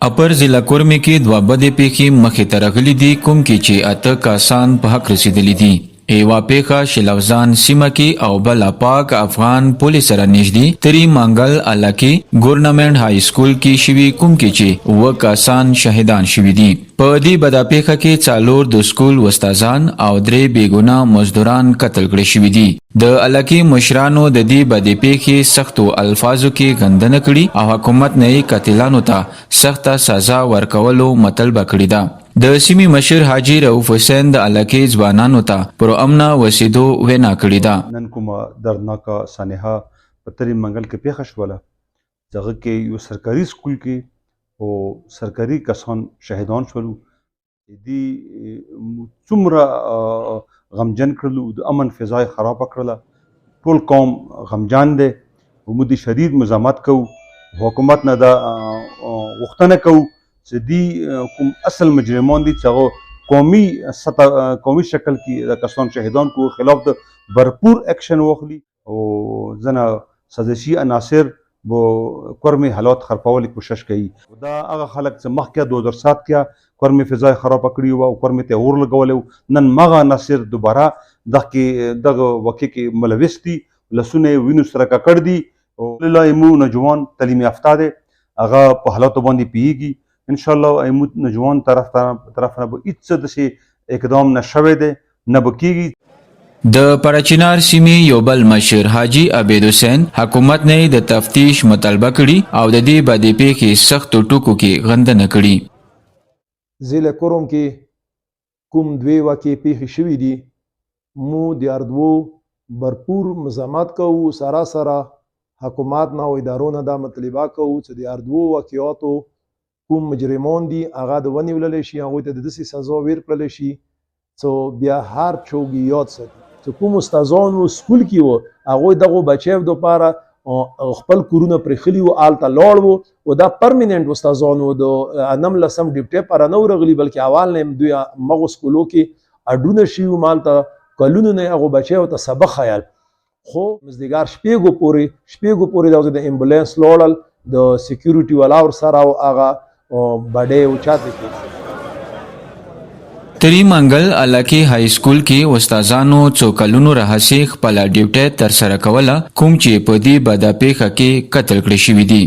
اپر ضلع کورمې کې دوه بدې پیښې مخې ته راغلي دي، کوم کې چې 8 کسان په حق رسیدلي دي. یوه پیښه شلوزان سیمه کې او بله پاک افغان پولیس سره نږدې تری مانګل علاقې ګورنمنټ های سکول کې شوي، کوم کې چې 9 کسان شهیدان شوي دي. په دې بده پیښه کې 4 د سکول استادان او 3 بېګناه مزدوران قتل کړي شوي دي. د علاقې مشرانو د دې بدې پیښې سختو الفاظو کې غندنه کړي او حکومت نه یې قاتلانو ته سخته سزا ورکولو مطالبه کړې ده. د سیمې مشر حاجي رؤف حسین د علاقې ځوانانو ته پر امنه وسیدو وینا کړې ده. نن کومه دردناکه سانحه په تری منګل کې پیښه شوله، هغه کې یو سرکاري سکول کې او سرکاري کسان شهیدان شولو. دې څومره غمجن کړلو، د امن فضای خراب کړله. ټول قوم غمجان دی. موږ د شدید مزاحمت کوو، حکومت نه دا غوښتنه کوو چې دی کوم اصل مجرمان دي چې هغه قومي شکل کې د کسان شهیدان کو خلاف د بھرپور ایکشن واخلي او ځنه سازشي عناصر بو کورمي حالات خرابولو کوشش کوي. دا هغه خلک چې مخکې 2007 کې کورمي فضای خراب کړی و او کورمي ته اور لګولو، نن مغه عناصر دوباره دغه وکې کې ملوث دي، لسونه وینو سره ککړ دي او لایمو نوجوان تعلیم یافته دي، هغه په حالاتو باندې پیږي. ان شاء الله ایمو نوجوان طرف نه به هیڅ داسې اقدام نه شوی دی، نه به کیږي. د پرچینار سیمې یو بل مشر حاجي عبید حسین حکومت نه د تفتیش مطالبه کړي او د دې بدې پیښې سختو ټکو کې غندنه کړي. ضلع کوروم کې کوم 2 واقعې پیښې شوي دي، مو د اردو بھرپور مزاحمت کوو، سره حکومت نه او ادارو نه دا مطالبه کوو چې د اردو واقعاتو کوم مجرمان دي هغه د ونیوللی شي، هغوی ته د داسې سزا ورکړلی شي چې بیا هر څوک یاد ساتي چې کوم استادانو سکول کې وو هغوی دغو بچیو دپاره خپل کورونه پرېښلي وو، هلته لاړ وو او دا پرمیننټ استادانو د 19 ډیپټۍ پاره نه ورغلي، بلکې اول نه دوی مغو سکولو کې اډونه شوي وو، مالته کلونو نه هغو بچیو ته سبق خیال. خو مزدګار شپېږو پورې دا د امبولانس لاړل، د سکیورټي والا ورسره او هغه بډې اوچاته کې. تری منګل علاقې های سکول کې استادانو څو کلونو راهیسې خپله ډیوټۍ ترسره کوله، کوم چې په دې بده پیښه کې قتل کړي شوي دي.